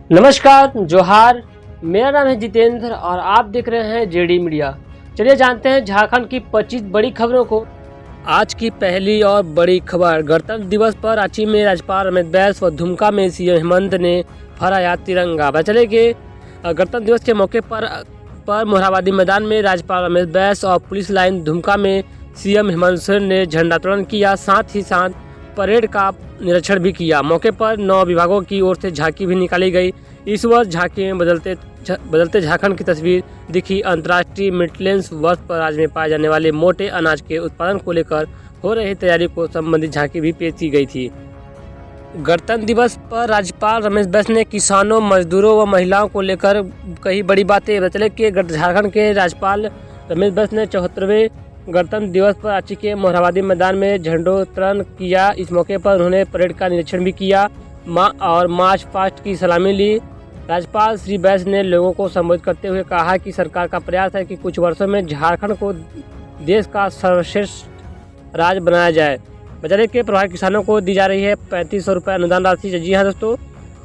नमस्कार, जोहार। मेरा नाम है जितेंद्र और आप देख रहे हैं जेडी मीडिया। चलिए जानते हैं झारखंड की 25 बड़ी खबरों को। आज की पहली और बड़ी खबर, गणतंत्र दिवस पर रांची में राज्यपाल रमेश बैस व दुमका में सीएम हेमंत ने फहराया तिरंगा। पता चले कि गणतंत्र दिवस के मौके पर मोरहाबादी मैदान में राज्यपाल रमेश बैस और पुलिस लाइन दुमका में सीएम हेमंत सोरेन ने झंडोत्तोलन किया, साथ ही साथ परेड का निरीक्षण भी किया। मौके पर 9 विभागों की ओर से झांकी भी निकाली गई। इस वर्ष झांकी में बदलते झारखंड की तस्वीर दिखी। अंतर्राष्ट्रीय मिलेनियम वर्ष पर राज्य में पाए जाने वाले मोटे अनाज के उत्पादन को लेकर हो रही तैयारी को संबंधित झांकी भी पेश की गई थी। गणतंत्र दिवस पर राज्यपाल रमेश बैस ने किसानों, मजदूरों व महिलाओं को लेकर कई बड़ी बातें। बतले कि झारखंड के राज्यपाल रमेश बैस ने 74वें गणतंत्र दिवस पर रांची के मोरहाबादी मैदान में झंडोत्तोलन किया। इस मौके पर उन्होंने परेड का निरीक्षण भी किया और मार्च पास्ट की सलामी ली। राज्यपाल श्री बैस ने लोगों को संबोधित करते हुए कहा कि सरकार का प्रयास है कि कुछ वर्षों में झारखंड को देश का सर्वश्रेष्ठ राज्य बनाया जाए। बचाने के प्रभावित किसानों को दी जा रही है 3500 रुपये अनुदान राशि। जी हाँ दोस्तों,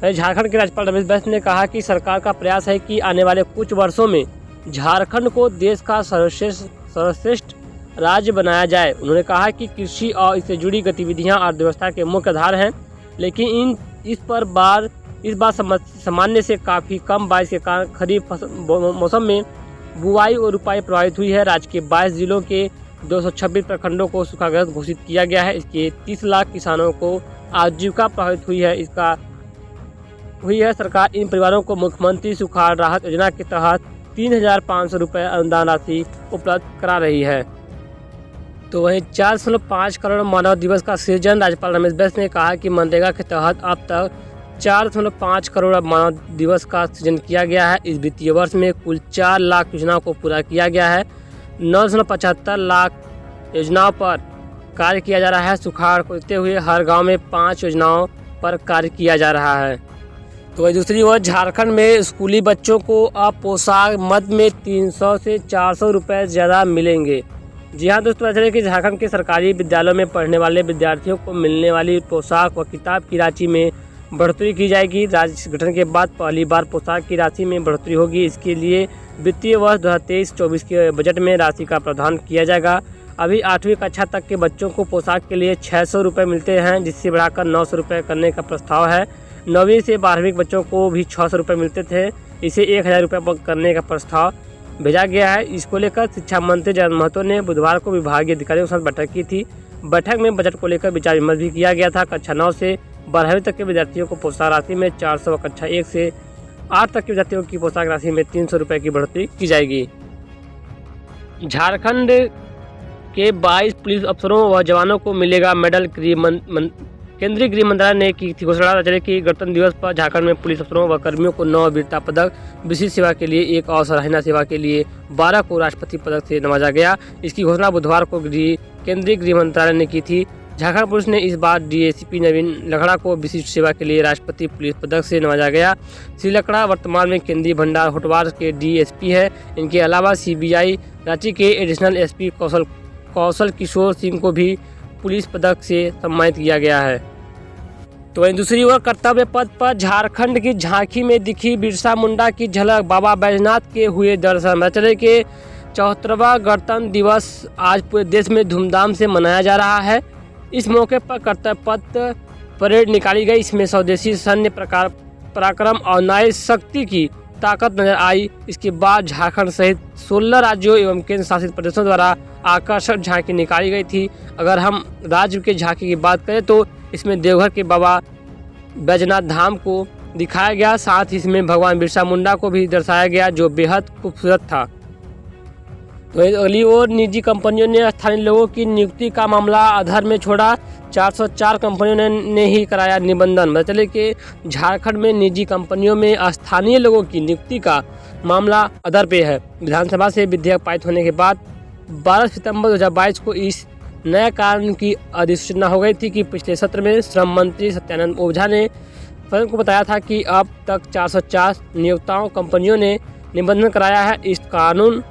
झारखंड के राज्यपाल रमेश बैस ने कहा कि सरकार का प्रयास है कि आने वाले कुछ वर्षों में झारखंड को देश का सर्वश्रेष्ठ राज्य बनाया जाए। उन्होंने कहा कि कृषि और इससे जुड़ी गतिविधियां अर्थव्यवस्था के मुख्य आधार हैं, लेकिन इस बार सामान्य से काफ़ी कम बारिश के कारण खरीफ मौसम में बुआई और रुपाई प्रभावित हुई है। राज्य के 22 जिलों के 226 प्रखंडों को सूखाग्रस्त घोषित किया गया है। इसके 30 लाख किसानों को आजीविका प्रभावित हुई है। सरकार इन परिवारों को मुख्यमंत्री सुखाड़ राहत योजना के तहत 3500 रुपये अनुदान राशि उपलब्ध करा रही है। तो वहीं 4.5 करोड़ मानव दिवस का सृजन, राज्यपाल रमेश बैस ने कहा कि मनरेगा के तहत अब तक 4.5 करोड़ मानव दिवस का सृजन किया गया है। इस वित्तीय वर्ष में कुल 4 लाख योजनाओं को पूरा किया गया है। 9.75 लाख योजनाओं पर कार्य किया जा रहा है। सुखाड़ को देखते हुए हर गांव में 5 योजनाओं पर कार्य किया जा रहा है। तो वही दूसरी ओर झारखंड में स्कूली बच्चों को अब पोशाक मद में 300 से 400 रुपये ज़्यादा मिलेंगे। जी हाँ दोस्तों, ऐसा है कि झारखंड के सरकारी विद्यालयों में पढ़ने वाले विद्यार्थियों को मिलने वाली पोशाक व किताब की राशि में बढ़ोतरी की जाएगी। राज्य गठन के बाद पहली बार पोशाक की राशि में बढ़ोतरी होगी। इसके लिए वित्तीय वर्ष 2023-24 के बजट में राशि का प्रावधान किया जाएगा। अभी 8वीं कक्षा तक के बच्चों को पोशाक के लिए 600 रुपये मिलते हैं, जिससे बढ़ाकर 900 रुपये करने का प्रस्ताव है। 9वीं से 12वीं बच्चों को भी 600 रुपये मिलते थे, इसे 1000 रुपये करने का प्रस्ताव भेजा गया है। इसको लेकर शिक्षा मंत्री जयंत महतो ने बुधवार को विभागीय अधिकारियों के साथ बैठक की थी। बैठक में बजट को लेकर विचार विमर्श भी किया गया था। कक्षा 9 से 12वीं तक के विद्यार्थियों को पोशाक राशि में 400 व कक्षा 1 से 8 तक के विद्यार्थियों की पोशाक राशि में 300 रुपये की बढ़ोतरी की जाएगी। झारखंड के 22 पुलिस अफसरों व जवानों को मिलेगा मेडल। केंद्रीय गृह मंत्रालय ने की थी घोषणा। चले कि गणतंत्र दिवस पर झारखंड में पुलिस अफसरों व कर्मियों को 9 वीरता पदक, विशिष्ट सेवा के लिए 1 और सराहनीय सेवा के लिए 12 को राष्ट्रपति पदक से नवाजा गया। इसकी घोषणा बुधवार को केंद्रीय गृह मंत्रालय ने की थी। झारखंड पुलिस ने इस बार डीएसपी नवीन लखड़ा को विशिष्ट सेवा के लिए राष्ट्रपति पुलिस पदक से नवाजा गया। श्री लखड़ा वर्तमान में केंद्रीय भंडार होटवार के डीएसपी है। इनके अलावा सीबीआई रांची के एडिशनल एसपी कौशल किशोर सिंह को भी पुलिस पदक से सम्मानित किया गया है। तो वहीं दूसरी ओर कर्तव्य पथ पर झारखंड की झांकी में दिखी बिरसा मुंडा की झलक, बाबा बैजनाथ के हुए दर्शन। चले कि 74वां गणतंत्र दिवस आज पूरे देश में धूमधाम से मनाया जा रहा है। इस मौके पर कर्तव्य पथ परेड निकाली गई। इसमें स्वदेशी सैन्य पराक्रम और नारी शक्ति की ताकत नजर आई। इसके बाद झारखंड सहित 16 राज्यों एवं केंद्र शासित प्रदेशों द्वारा आकर्षक झांकी निकाली गई थी। अगर हम राज्य के झांकी की बात करें तो इसमें देवघर के बाबा बैजनाथ धाम को दिखाया गया, साथ ही इसमें भगवान बिरसा मुंडा को भी दर्शाया गया, जो बेहद खूबसूरत था। तो अगली ओर निजी कंपनियों ने स्थानीय लोगों की नियुक्ति का मामला अधर में छोड़ा। 404 कंपनियों ने ही कराया निबंधन। पता चले कि झारखंड में निजी कंपनियों में स्थानीय लोगों की नियुक्ति का मामला अधर पे है। विधानसभा से विधेयक पारित होने के बाद 12 सितंबर 2022 को इस नए कानून की अधिसूचना हो गई थी कि पिछले सत्र में श्रम मंत्री सत्यानंद ओझा ने सदन को बताया था कि अब तक 404 नियोक्ताओं कंपनियों ने निबंधन कराया है। इस कानून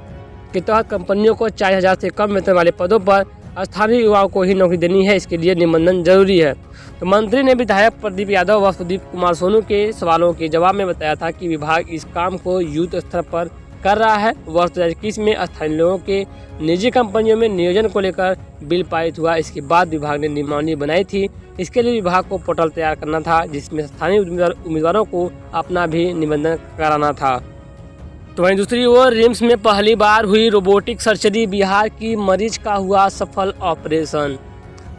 के तहत कंपनियों को 40,000 से कम वेतन वाले पदों पर स्थानीय युवाओं को ही नौकरी देनी है, इसके लिए निबंधन जरूरी है। तो मंत्री ने विधायक प्रदीप यादव व सुदीप कुमार सोनू के सवालों के जवाब में बताया था कि विभाग इस काम को युद्ध स्तर पर कर रहा है। वर्ष 2021 में स्थानीय लोगों के निजी कंपनियों में नियोजन को लेकर बिल पारित हुआ। इसके बाद विभाग ने नियमावली बनाई थी। इसके लिए विभाग को पोर्टल तैयार करना था, जिसमें स्थानीय उम्मीदवारों को अपना भी निबंधन कराना था। तो वहीं दूसरी ओर रिम्स में पहली बार हुई रोबोटिक सर्जरी, बिहार की मरीज का हुआ सफल ऑपरेशन।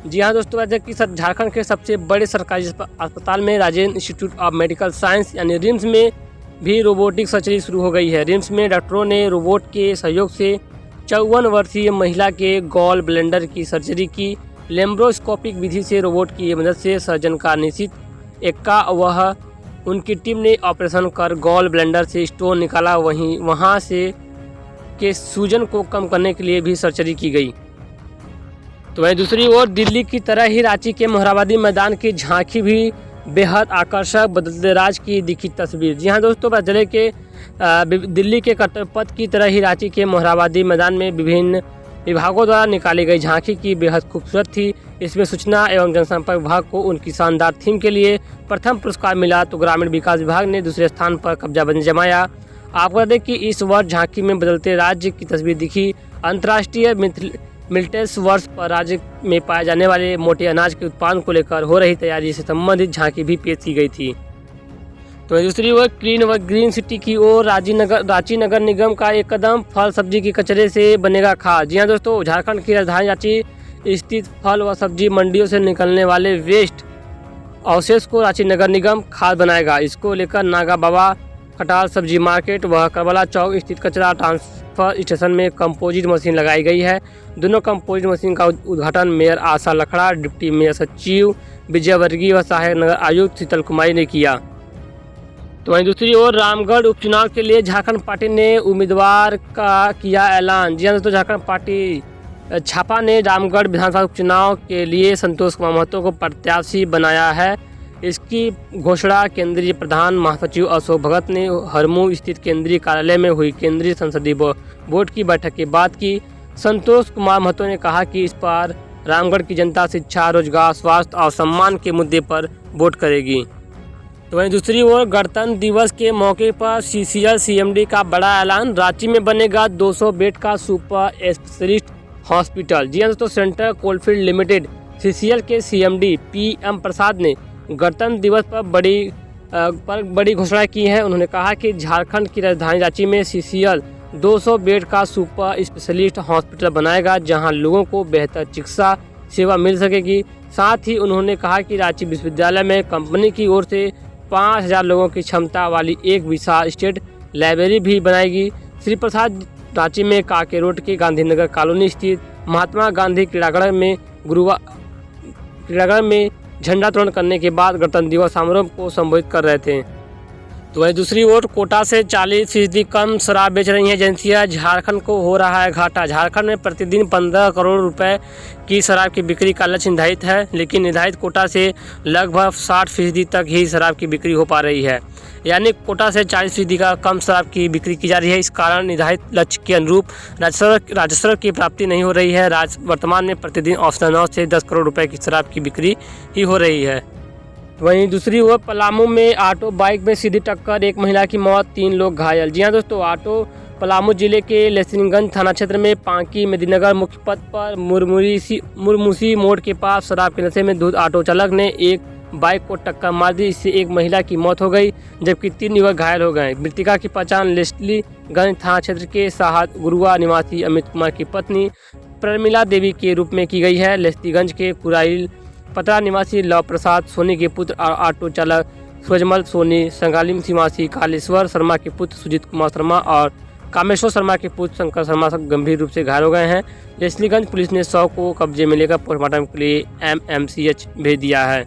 जी हाँ दोस्तों, वैसे कि झारखंड के सबसे बड़े सरकारी अस्पताल में Rajendra institute of medical science यानी रिम्स में भी रोबोटिक सर्जरी शुरू हो गई है। रिम्स में डॉक्टरों ने रोबोट के सहयोग से 54 वर्षीय महिला के गॉल ब्लैंडर की सर्जरी की। लेम्ब्रोस्कोपिक विधि से रोबोट की मदद से सर्जन का निश्चित एक्का वह उनकी टीम ने ऑपरेशन कर गॉल ब्लैंडर से स्टोन निकाला। वहां से के सूजन को कम करने के लिए भी सर्जरी की गई। तो वहीं दूसरी ओर दिल्ली की तरह ही रांची के मोरहाबादी मैदान की झांकी भी बेहद आकर्षक, बदलते राज की दिखी तस्वीर। जी हाँ दोस्तों, पता चले कि दिल्ली के कर्तव्य पथ की तरह ही रांची के मोरहाबादी मैदान में विभिन्न विभागों द्वारा निकाली गई झांकी की बेहद खूबसूरत थी। इसमें सूचना एवं जनसंपर्क विभाग को उनकी शानदार थीम के लिए प्रथम पुरस्कार मिला, तो ग्रामीण विकास विभाग ने दूसरे स्थान पर कब्जा जमाया। आपको बता दें कि इस वर्ष झांकी में बदलते राज्य की तस्वीर दिखी। अंतर्राष्ट्रीय मिलेट्स वर्ष पर राज्य में पाए जाने वाले मोटे अनाज के उत्पादन को लेकर हो रही तैयारी से संबंधित झांकी भी पेश की गई थी। तो दूसरी ओर क्लीन व ग्रीन सिटी की ओर रांची नगर निगम का एक कदम, फल सब्जी की कचरे से बनेगा खाद। जी हाँ दोस्तों, झारखंड की राजधानी रांची स्थित फल व सब्जी मंडियों से निकलने वाले वेस्ट अवशेष को रांची नगर निगम खाद बनाएगा। इसको लेकर नागा बाबा खटाल सब्जी मार्केट व करबला चौक स्थित कचरा ट्रांसफर स्टेशन में कंपोजिट मशीन लगाई गई है। दोनों कंपोजिट मशीन का उद्घाटन मेयर आशा लखड़ा, डिप्टी मेयर सचिव विजयवर्गीय व सहायक नगर आयुक्त शीतल कुमारी ने किया। तो वहीं दूसरी ओर रामगढ़ उपचुनाव के लिए झारखंड पार्टी ने उम्मीदवार का किया ऐलान। जी हाँ दोस्तों, झारखंड पार्टी छापा ने रामगढ़ विधानसभा उपचुनाव के लिए संतोष कुमार महतो को प्रत्याशी बनाया है। इसकी घोषणा केंद्रीय प्रधान महासचिव अशोक भगत ने हरमू स्थित केंद्रीय कार्यालय में हुई केंद्रीय संसदीय बोर्ड की बैठक के बाद की। संतोष कुमार महतो ने कहा कि इस बार रामगढ़ की जनता शिक्षा, रोजगार, स्वास्थ्य और सम्मान के मुद्दे पर वोट करेगी। तो वहीं दूसरी ओर गणतंत्र दिवस के मौके पर CCL CMD का बड़ा ऐलान। रांची में बनेगा 200 बेड का सुपर स्पेशलिस्ट हॉस्पिटल। जी हाँ दोस्तों, सेंट्रल कोलफील्ड लिमिटेड CCL के CMD PM प्रसाद ने गणतंत्र दिवस पर बड़ी घोषणा की है। उन्होंने कहा कि झारखंड की राजधानी रांची में CCL 200 बेड का सुपर स्पेशलिस्ट हॉस्पिटल बनाएगा, जहां लोगों को बेहतर चिकित्सा सेवा मिल सकेगी। साथ ही उन्होंने कहा कि रांची विश्वविद्यालय में कंपनी की ओर से 5000 लोगों की क्षमता वाली एक विशाल स्टेट लाइब्रेरी भी बनाएगी। श्री प्रसाद रांची में काके रोड के गांधीनगर कॉलोनी स्थित महात्मा गांधी क्रीड़ांगण में झंडोत्तोलन करने के बाद गणतंत्र दिवस समारोह को संबोधित कर रहे थे। तो वहीं दूसरी ओर कोटा से 40% कम शराब बेच रही हैं एजेंसियां, झारखंड को हो रहा है घाटा। झारखंड में प्रतिदिन 15 करोड़ रुपए की शराब की बिक्री का लक्ष्य निर्धारित है, लेकिन निर्धारित कोटा से लगभग 60% तक ही शराब की बिक्री हो पा रही है। यानी कोटा से 40% का कम शराब की बिक्री की जा रही है। इस कारण निर्धारित लक्ष्य के अनुरूप राजस्व की प्राप्ति नहीं हो रही है। वर्तमान में प्रतिदिन औसतन 9 से 10 करोड़ रुपए की शराब की बिक्री ही हो रही है। वहीं दूसरी ओर पलामू में ऑटो बाइक में सीधी टक्कर, एक महिला की मौत, 3 लोग घायल। जी हाँ दोस्तों, ऑटो पलामू जिले के लेस्लिंगगंज थाना क्षेत्र में पांकी मेदिनीनगर मुख्य पथ पर मुरमुसी मोड़ के पास शराब के नशे में धुत ऑटो चालक ने एक बाइक को टक्कर मार दी। इससे एक महिला की मौत हो गई, जबकि 3 युवक घायल हो गए। मृतका की पहचान लेस्लीगंज थाना क्षेत्र के साहत गुरुआ निवासी अमित कुमार की पत्नी प्रमिला देवी के रूप में की गई है। लेस्लीगंज के कुराइल पतरा निवासी लव प्रसाद सोनी के पुत्र और ऑटो चालक सूरजमल सोनी, संगालिम निवासी कालेश्वर शर्मा के पुत्र सुजीत कुमार शर्मा और कामेश्वर शर्मा के पुत्र शंकर शर्मा गंभीर रूप से घायल हो गए हैं। लेस्लीगंज पुलिस ने शव को कब्जे में लेकर पोस्टमार्टम के लिए MMCH भेज दिया है।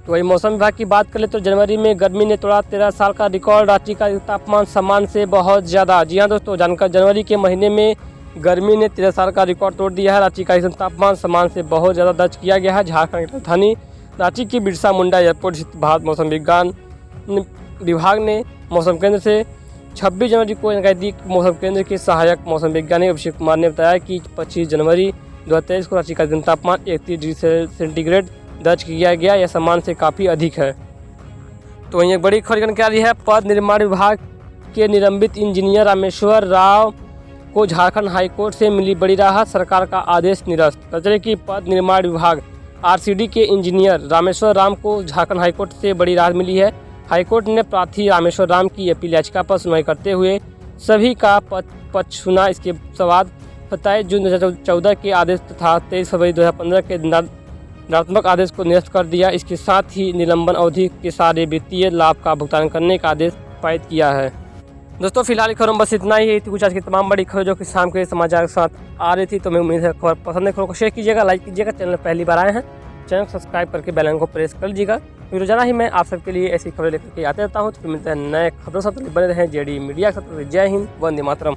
तो वही मौसम विभाग की बात करें तो जनवरी में गर्मी ने तोड़ा 13 साल का रिकॉर्ड, रांची का तापमान सामान्य से बहुत ज़्यादा। जी हाँ दोस्तों, जानकर जनवरी के महीने में गर्मी ने 13 साल का रिकॉर्ड तोड़ दिया है। रांची का तापमान सामान्य से बहुत ज़्यादा दर्ज किया गया है। झारखंड की राजधानी रांची की बिरसा मुंडा एयरपोर्ट स्थित भारत मौसम विज्ञान विभाग ने मौसम केंद्र से 26 जनवरी को जानकारी दी। मौसम केंद्र के सहायक मौसम वैज्ञानिक अभिषेक कुमार ने बताया कि 25 जनवरी 2023 को रांची का दिन तापमान 31 डिग्री सेंटीग्रेड दर्ज किया गया। यह सामान्य से काफ़ी अधिक है। तो वहीं एक बड़ी खबर जानकारी है, पद निर्माण विभाग के निलंबित इंजीनियर रामेश्वर राव को झारखंड हाईकोर्ट से मिली बड़ी राहत, सरकार का आदेश निरस्त। कचरे की पद निर्माण विभाग आरसीडी के इंजीनियर रामेश्वर राम को झारखंड हाईकोर्ट से बड़ी राहत मिली है। हाईकोर्ट ने प्रार्थी रामेश्वर राम की अपील याचिका पर सुनवाई करते हुए सभी का पक्ष सुना। इसके बाद 27 जून 2014 के आदेश तथा 23 फरवरी 2015 के दंडात्मक आदेश को निरस्त कर दिया। इसके साथ ही निलंबन अवधि के सारे वित्तीय लाभ का भुगतान करने का आदेश पारित किया है। दोस्तों फिलहाल खबरों में बस इतना ही थी। कुछ आज की तमाम बड़ी खबर जो कि शाम के समाचार के साथ आ रही थी, तो मैं उम्मीद है खबर पसंद है। खबरों को शेयर कीजिएगा, लाइक कीजिएगा। चैनल पहली बार आए हैं, चैनल को सब्सक्राइब करके बेल आइकन को प्रेस कर लीजिएगा। फिर रोजाना ही मैं आप सबके लिए ऐसी खबरें लेकर के आते रहता हूँ। तो फिर मिलते हैं नए खबरों से, बने रहें जेडी मीडिया के साथ। जय हिंद, वंदे मातरम।